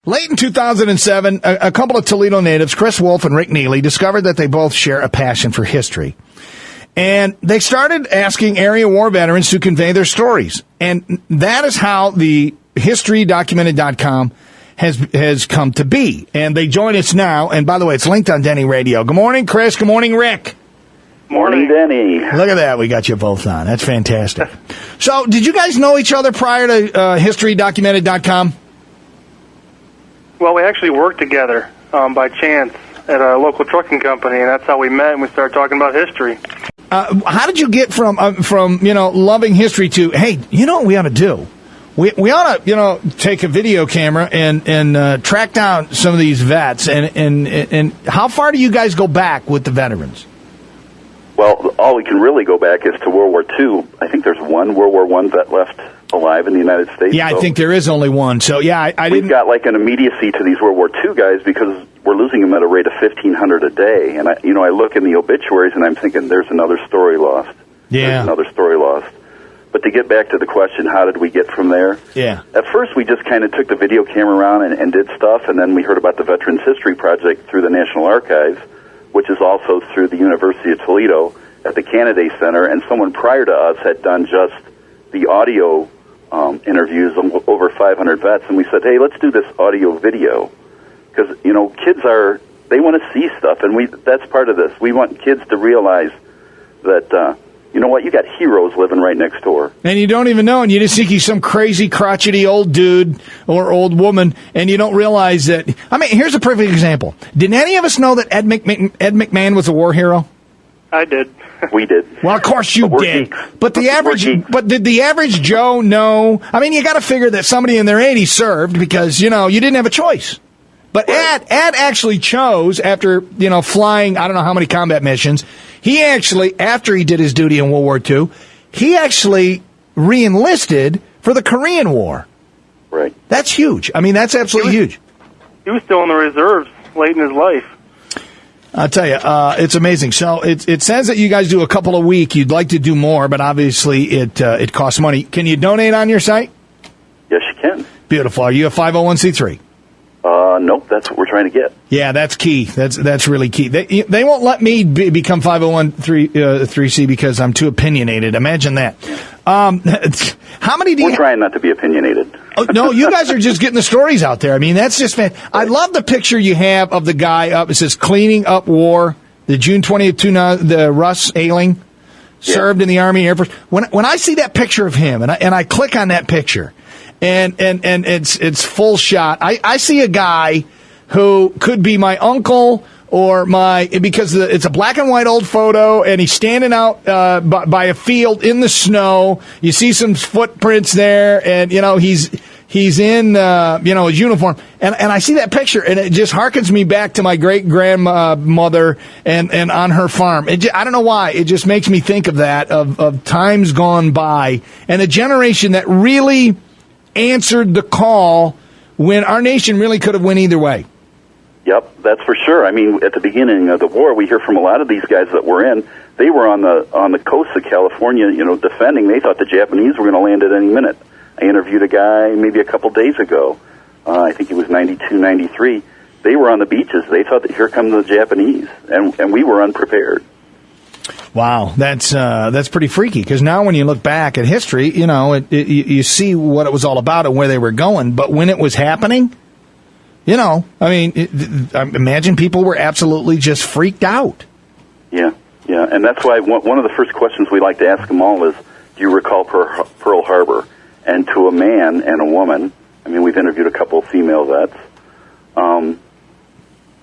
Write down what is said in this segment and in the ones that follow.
Late in 2007, a couple of Toledo natives, Chris Wolf and Rick Neely, discovered that they both share a passion for history. And they started asking area war veterans to convey their stories. And that is how the historydocumented.com has come to be. And they join us now. And by the way, it's linked on Denny Radio. Good morning, Chris. Good morning, Rick. Morning, Denny. Look at that. We got you both on. That's fantastic. So, did you guys know each other prior to historydocumented.com? Well, we actually worked together by chance at a local trucking company, and that's how we met, and we started talking about history. How did you get from loving history to, hey, you know what we ought to do? We ought to, take a video camera and track down some of these vets. And how far do you guys go back with the veterans? Well, all we can really go back is to World War II. I think there's one World War I vet left alive in the United States. Yeah, I think there is only one. So, yeah, I didn't... We've got like an immediacy to these World War II guys because we're losing them at a rate of 1,500 a day. And, I look in the obituaries and I'm thinking there's another story lost. Yeah. There's another story lost. But to get back to the question, how did we get from there? Yeah. At first, we just kind of took the video camera around and did stuff, and then we heard about the Veterans History Project through the National Archives, which is also through the University of Toledo at the Canada Center, and someone prior to us had done just the audio interviews of over 500 vets, and we said, hey, let's do this audio video, because, kids they want to see stuff, and that's part of this. We want kids to realize that, you know what, you got heroes living right next door. And you don't even know, and you just think he's some crazy, crotchety old dude or old woman, and you don't realize that. I mean, here's a perfect example. Did any of us know that Ed McMahon was a war hero? I did. We did. Well, of course you did. Geeks. But did the average Joe know? I mean, you got to figure that somebody in their 80s served because, you didn't have a choice. But right. Ed actually chose, after, flying, I don't know how many combat missions, he actually, after he did his duty in World War II, he actually re-enlisted for the Korean War. Right. That's huge. I mean, that's absolutely huge. He was still in the reserves late in his life. I'll tell you, it's amazing. So it says that you guys do a couple a week. You'd like to do more, but obviously it costs money. Can you donate on your site? Yes, you can. Beautiful. Are you a 501c3? Nope, that's what we're trying to get. Yeah, that's key. That's really key. They won't let me become 501c because I'm too opinionated. Imagine that. How many do you... We're trying not to be opinionated. Oh, no, you guys are just getting the stories out there. I mean, that's just fantastic. I love the picture you have of the guy up. It says cleaning up war. The June 20th, the Russ Ailing served in the Army Air Force. When I see that picture of him and I click on that picture and it's full shot, I see a guy who could be my uncle or because it's a black and white old photo, and he's standing out by a field in the snow. You see some footprints there, and he's in his uniform, and I see that picture, and it just harkens me back to my great grandmother and on her farm. I don't know why, it just makes me think of that of times gone by and a generation that really answered the call when our nation really could have went either way. Yep, that's for sure. I mean, at the beginning of the war, we hear from a lot of these guys that were in. They were on the coast of California, defending. They thought the Japanese were going to land at any minute. I interviewed a guy maybe a couple days ago. I think he was 92, 93. They were on the beaches. They thought that here come the Japanese, and we were unprepared. Wow, that's pretty freaky, because now when you look back at history, you see what it was all about and where they were going. But when it was happening, imagine people were absolutely just freaked out. Yeah, and that's why one of the first questions we like to ask them all is, do you recall Pearl Harbor? And to a man and a woman, I mean, we've interviewed a couple of female vets,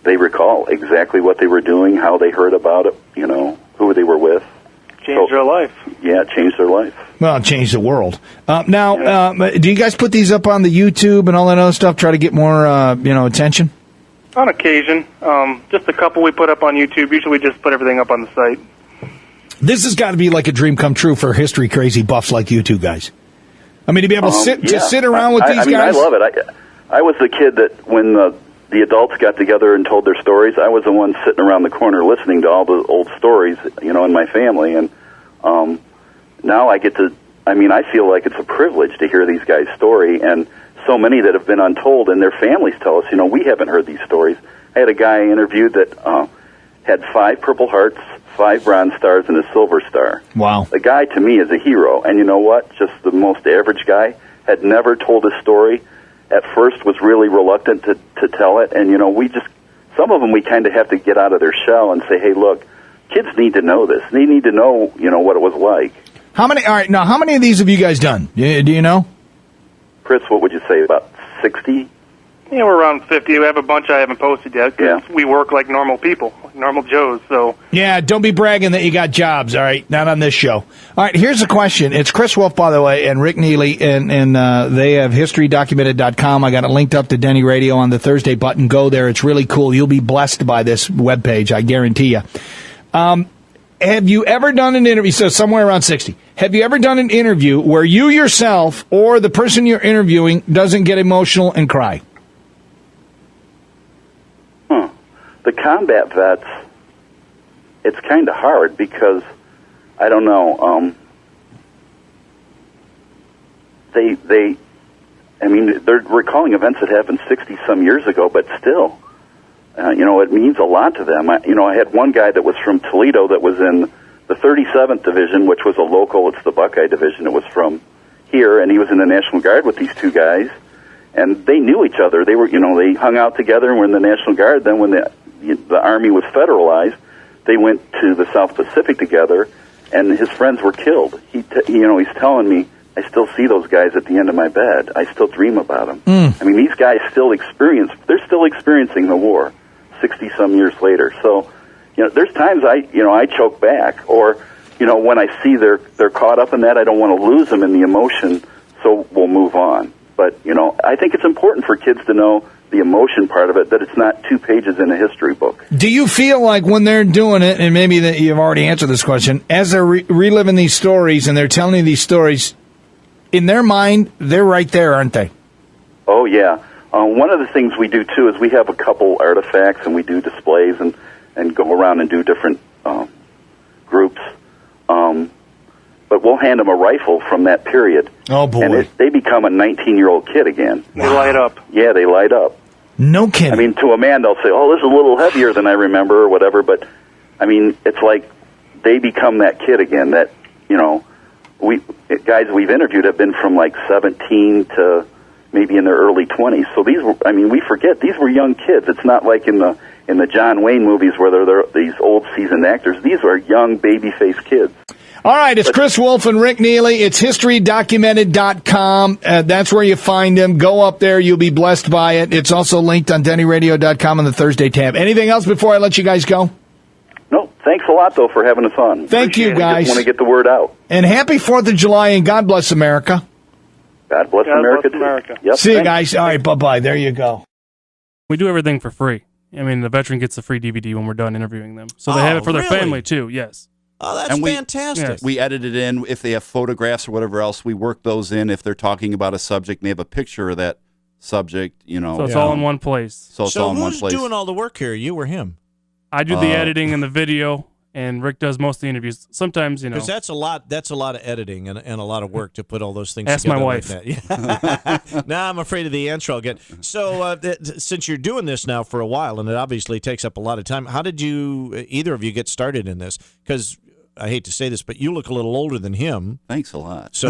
they recall exactly what they were doing, how they heard about it, who they were with. Changed their life. Yeah, it changed their life. Well, it changed the world. Do you guys put these up on the YouTube and all that other stuff, try to get more, attention? On occasion. Just a couple we put up on YouTube. Usually we just put everything up on the site. This has got to be like a dream come true for history crazy buffs like you two guys. I mean, to be able to sit around with these guys. I love it. I was the kid that when the adults got together and told their stories, I was the one sitting around the corner listening to all the old stories, in my family. And now I get to, I feel like it's a privilege to hear these guys' story. And so many that have been untold, and their families tell us, we haven't heard these stories. I had a guy I interviewed that had 5 Purple Hearts, 5 Bronze Stars, and a Silver Star. Wow. The guy, to me, is a hero. And you know what? Just the most average guy, had never told his story. At first was really reluctant to tell it. And, some of them we kind of have to get out of their shell and say, hey, look, kids need to know this. They need to know, what it was like. How many of these have you guys done? Do you know? Chris, what would you say, about 60? Yeah, we're around 50. We have a bunch I haven't posted yet because we work like normal people, like normal Joes. So yeah, don't be bragging that you got jobs, all right? Not on this show. All right, here's a question. It's Chris Wolf, by the way, and Rick Neely, and they have historydocumented.com. I got it linked up to Denny Radio on the Thursday button. Go there. It's really cool. You'll be blessed by this webpage, I guarantee you. Have you ever done an interview, so somewhere around 60, have you ever done an interview where you yourself or the person you're interviewing doesn't get emotional and cry? The combat vets, it's kind of hard because, I don't know, they're recalling events that happened 60-some years ago, but still, it means a lot to them. I had one guy that was from Toledo that was in the 37th Division, which was a local, it's the Buckeye Division, it was from here, and he was in the National Guard with these 2 guys, and they knew each other. They were, they hung out together and were in the National Guard. Then when the Army was federalized, they went to the South Pacific together, and his friends were killed. He's telling me, I still see those guys at the end of my bed. I still dream about them. These guys they're still experiencing the war 60-some years later. So, there's times I choke back, or, when I see they're caught up in that, I don't want to lose them in the emotion, so we'll move on. But, I think it's important for kids to know the emotion part of it, that it's not 2 pages in a history book. Do you feel like when they're doing it, and maybe that you've already answered this question, as they're reliving these stories and they're telling you these stories, in their mind, they're right there, aren't they? Oh, yeah. One of the things we do, too, is we have a couple artifacts, and we do displays and go around and do different groups. But we'll hand them a rifle from that period. Oh, boy. And they become a 19-year-old kid again. They light up. Yeah, they light up. No kidding. To a man, they'll say, oh, this is a little heavier than I remember or whatever. But, it's like they become that kid again. That, guys we've interviewed have been from like 17 to maybe in their early 20s. So these were, we forget, these were young kids. It's not like in the John Wayne movies where they're these old seasoned actors. These are young baby-faced kids. All right, it's Chris Wolf and Rick Neely. It's historydocumented.com. That's where you find them. Go up there. You'll be blessed by it. It's also linked on dennyradio.com on the Thursday tab. Anything else before I let you guys go? No, thanks a lot, though, for having us on. Thank you, guys. Just want to get the word out. And happy 4th of July, and God bless America. God bless America. Yep, see you guys. All right, bye-bye. There you go. We do everything for free. The veteran gets a free DVD when we're done interviewing them. So they have it for their family, too, yes. Oh, that's fantastic. Yes. We edit it in. If they have photographs or whatever else, we work those in. If they're talking about a subject and they have a picture of that subject, So it's all in one place. So it's all in one place. Who's doing all the work here, you or him? I do the editing and the video, and Rick does most of the interviews. Sometimes, Because that's a lot of editing and a lot of work to put all those things Ask together. my wife. Like that. Yeah. Nah, I'm afraid of the answer I'll get. So since you're doing this now for a while, and it obviously takes up a lot of time, how did either of you get started in this? Because I hate to say this, but you look a little older than him. Thanks a lot. So